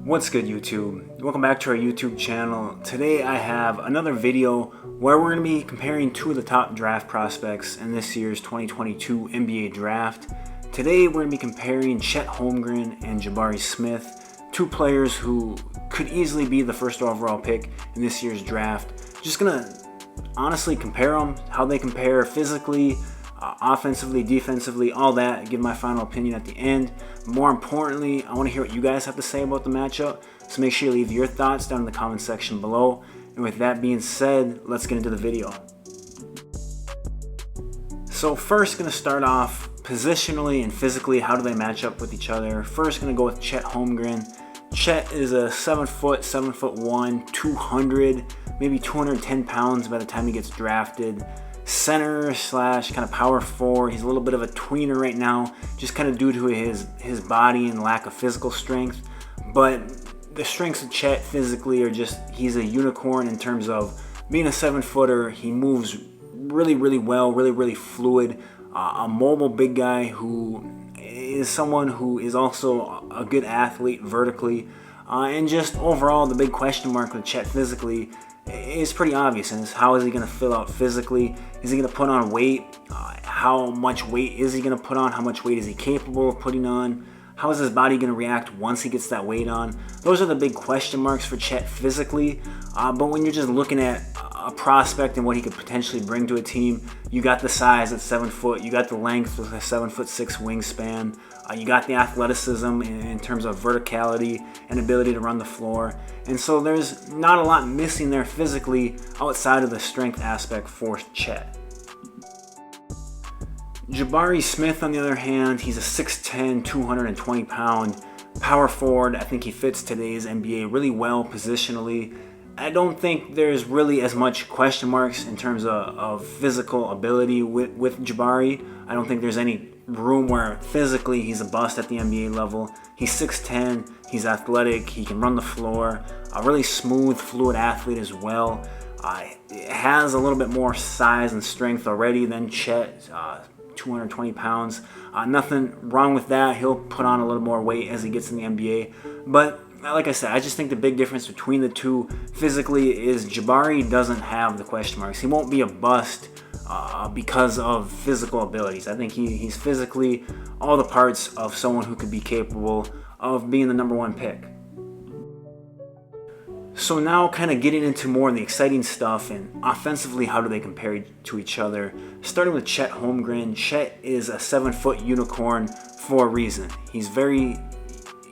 What's good, YouTube? Welcome back to our YouTube channel. Today I have another video where we're going to be comparing two of the top draft prospects in this year's 2022 NBA draft. Today we're going to be comparing Chet Holmgren and Jabari Smith, two players who could easily be the first overall pick in this year's draft. Just going to honestly compare them, how they compare physically, offensively, defensively, all that. Give my final opinion at the end. More importantly, I want to hear what you guys have to say about the matchup, so make sure you leave your thoughts down in the comment section below. And with that being said, let's get into the video. So first, going to start off positionally and physically. How do they match up with each other? First, going to go with Chet Holmgren. Chet is a 7'1", 200, maybe 210 pounds by the time he gets drafted. Center slash kind of power forward. He's a little bit of a tweener right now, just kind of due to his body and lack of physical strength. But the strengths of Chet physically are just, he's a unicorn in terms of being a 7-footer. He moves really well, really fluid. A mobile big guy who is someone who is also a good athlete vertically. And just overall, the big question mark with Chet physically is pretty obvious, and it's how is he going to fill out physically? Is he going to put on weight? How much weight is he going to put on? How much weight is he capable of putting on? How is his body going to react once he gets that weight on? Those are the big question marks for Chet physically. But when you're just looking at a prospect and what he could potentially bring to a team, you got the size at 7 foot, you got the length with a 7'6" wingspan, you got the athleticism in terms of verticality and ability to run the floor. And so there's not a lot missing there physically outside of the strength aspect for Chet. Jabari Smith, on the other hand, he's a 6'10", 220-pound power forward. I think he fits today's NBA really well positionally. I don't think there's really as much question marks in terms of physical ability with Jabari. I don't think there's any room where physically he's a bust at the NBA level. He's 6'10", he's athletic, he can run the floor, a really smooth, fluid athlete as well. Has a little bit more size and strength already than Chet, 220 pounds. Nothing wrong with that. He'll put on a little more weight as he gets in the NBA. But like I said, I just think the big difference between the two physically is Jabari doesn't have the question marks. He won't be a bust because of physical abilities. I think he's physically all the parts of someone who could be capable of being the #1 pick. So now kind of getting into more of the exciting stuff, and offensively, how do they compare to each other? Starting with Chet Holmgren. Chet is a 7-foot unicorn for a reason. He's very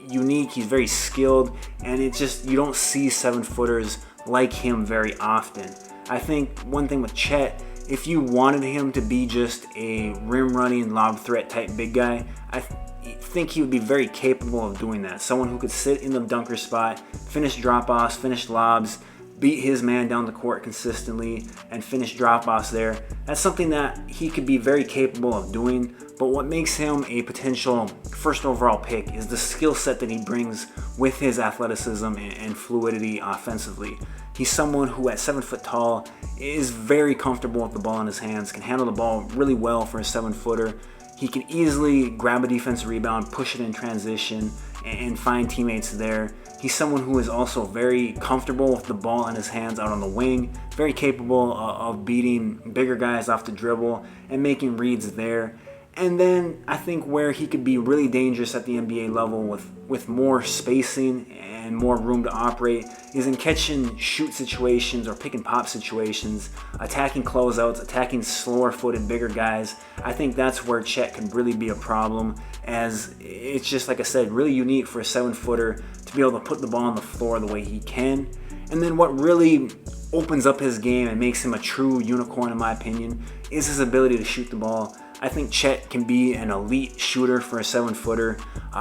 unique, he's very skilled, and it's just, you don't see 7-footers like him very often. I think one thing with Chet, if you wanted him to be just a rim running lob threat type big guy, I think he would be very capable of doing that. Someone who could sit in the dunker spot, finish drop-offs, finish lobs, beat his man down the court consistently, and finish drop-offs there. That's something that he could be very capable of doing. But what makes him a potential first overall pick is the skill set that he brings with his athleticism and fluidity offensively. He's someone who at 7 foot tall is very comfortable with the ball in his hands, can handle the ball really well for a 7-footer. He can easily grab a defensive rebound, push it in transition, and find teammates there. He's someone who is also very comfortable with the ball in his hands out on the wing, very capable of beating bigger guys off the dribble and making reads there. And then I think where he could be really dangerous at the NBA level with more spacing and more room to operate is in catch and shoot situations or pick and pop situations, attacking closeouts, attacking slower footed bigger guys. I think that's where Chet can really be a problem, as it's just, like I said, really unique for a 7-footer to be able to put the ball on the floor the way he can. And then what really opens up his game and makes him a true unicorn, in my opinion, is his ability to shoot the ball. I think Chet can be an elite shooter for a 7-footer.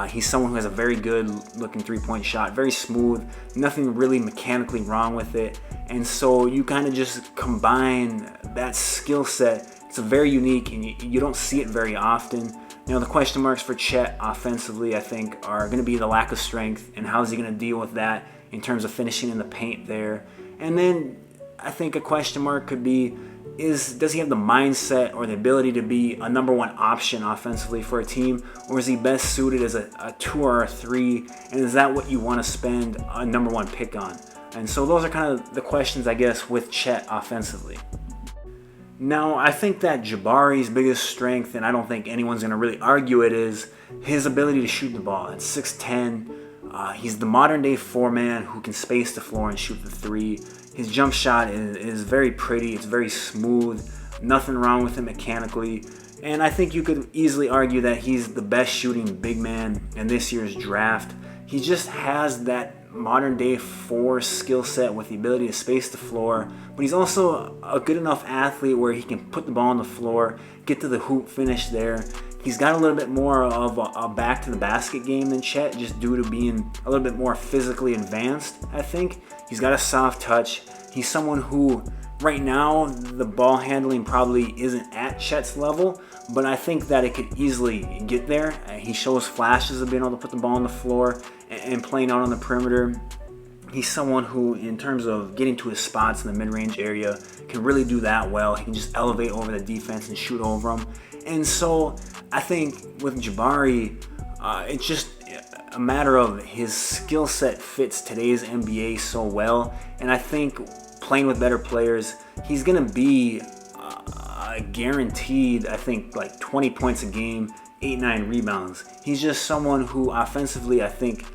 He's someone who has a very good looking 3-point shot, very smooth, nothing really mechanically wrong with it. And so you kind of just combine that skill set. It's very unique, and you don't see it very often. You know, the question marks for Chet offensively, I think, are going to be the lack of strength and how is he going to deal with that in terms of finishing in the paint there. And then I think a question mark could be does he have the mindset or the ability to be a number one option offensively for a team, or is he best suited as a 2 or a 3, and is that what you want to spend a number one pick on? And so those are kind of the questions, I guess, with Chet offensively. Now, I think that Jabari's biggest strength, and I don't think anyone's going to really argue it, is his ability to shoot the ball. At 6'10", he's the modern-day 4-man who can space the floor and shoot the 3. His jump shot is very pretty. It's very smooth. Nothing wrong with it mechanically. And I think you could easily argue that he's the best shooting big man in this year's draft. He just has that modern-day 4 skill set with the ability to space the floor, but he's also a good enough athlete where he can put the ball on the floor, get to the hoop, finish there. He's got a little bit more of a back-to-the-basket game than Chet, just due to being a little bit more physically advanced, I think. He's got a soft touch. He's someone who, right now, the ball handling probably isn't at Chet's level, but I think that it could easily get there. He shows flashes of being able to put the ball on the floor and playing out on the perimeter. He's someone who, in terms of getting to his spots in the mid-range area, can really do that well. He can just elevate over the defense and shoot over them. And so I think with Jabari, it's just a matter of his skill set fits today's NBA so well. And I think playing with better players, he's going to be guaranteed, I think, like 20 points a game, 8-9 rebounds. He's just someone who offensively, I think,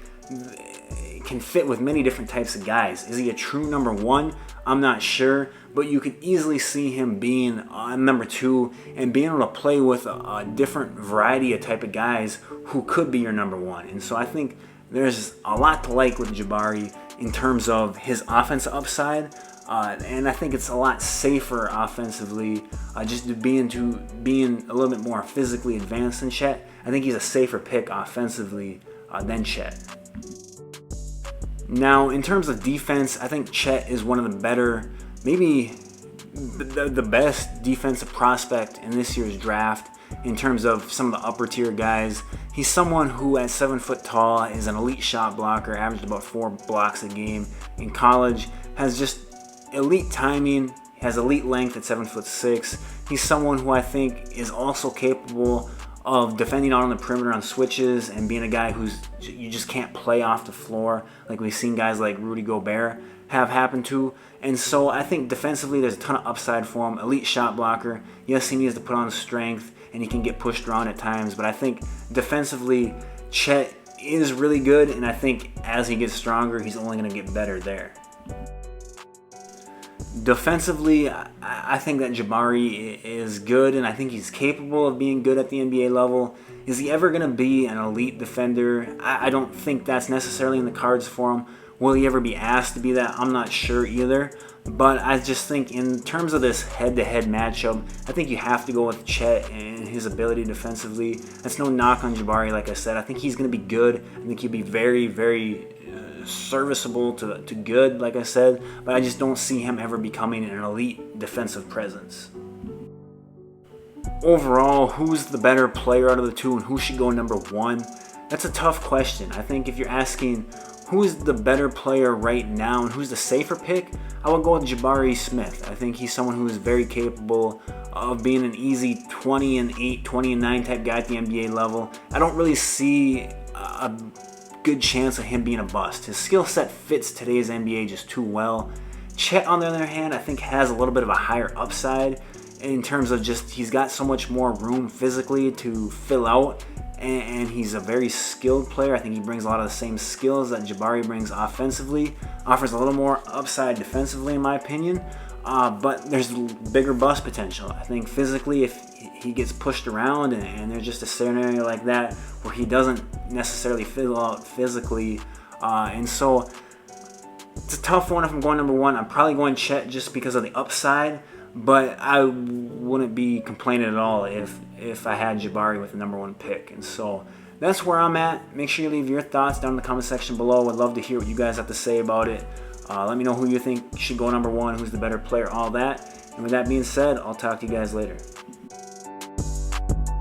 can fit with many different types of guys. Is he a true number 1? I'm not sure, but you could easily see him being number 2 and being able to play with a different variety of type of guys who could be your number 1. And so I think there's a lot to like with Jabari in terms of his offensive upside, and I think it's a lot safer offensively, just being a little bit more physically advanced than Chet. I think he's a safer pick offensively than Chet. Now, in terms of defense, I think Chet is one of the better, maybe the best defensive prospect in this year's draft in terms of some of the upper tier guys. He's someone who at 7 foot tall is an elite shot blocker, averaged about 4 blocks a game in college, has just elite timing, has elite length at 7'6". He's someone who I think is also capable of defending out on the perimeter on switches and being a guy you just can't play off the floor like we've seen guys like Rudy Gobert have happen to. And so I think defensively there's a ton of upside for him. Elite shot blocker. Yes, he needs to put on strength and he can get pushed around at times, but I think defensively Chet is really good, and I think as he gets stronger he's only going to get better there. Defensively, I think that Jabari is good, and I think he's capable of being good at the NBA level. Is he ever going to be an elite defender? I don't think that's necessarily in the cards for him. Will he ever be asked to be that? I'm not sure either. But I just think in terms of this head-to-head matchup, I think you have to go with Chet and his ability defensively. That's no knock on Jabari, like I said. I think he's going to be good. I think he'll be very, very serviceable to good, like I said, but I just don't see him ever becoming an elite defensive presence. Overall, who's the better player out of the two and who should go number 1? That's a tough question. I think if you're asking who's the better player right now and who's the safer pick, I would go with Jabari Smith. I think he's someone who is very capable of being an easy 20-8, 20-9 type guy at the NBA level. I don't really see a good chance of him being a bust. His skill set fits today's NBA just too well. Chet, on the other hand, I think has a little bit of a higher upside in terms of just he's got so much more room physically to fill out, and he's a very skilled player. I think he brings a lot of the same skills that Jabari brings offensively, offers a little more upside defensively in my opinion, but there's bigger bust potential. I think physically, if he gets pushed around and there's just a scenario like that where he doesn't necessarily fill out physically, and so it's a tough one. If I'm going number 1, I'm probably going Chet just because of the upside, but I wouldn't be complaining at all if I had Jabari with the number 1 pick. And so that's where I'm at. Make sure you leave your thoughts down in the comment section below. I'd love to hear what you guys have to say about it. Let me know who you think should go number 1, who's the better player, all that. And with that being said, I'll talk to you guys later.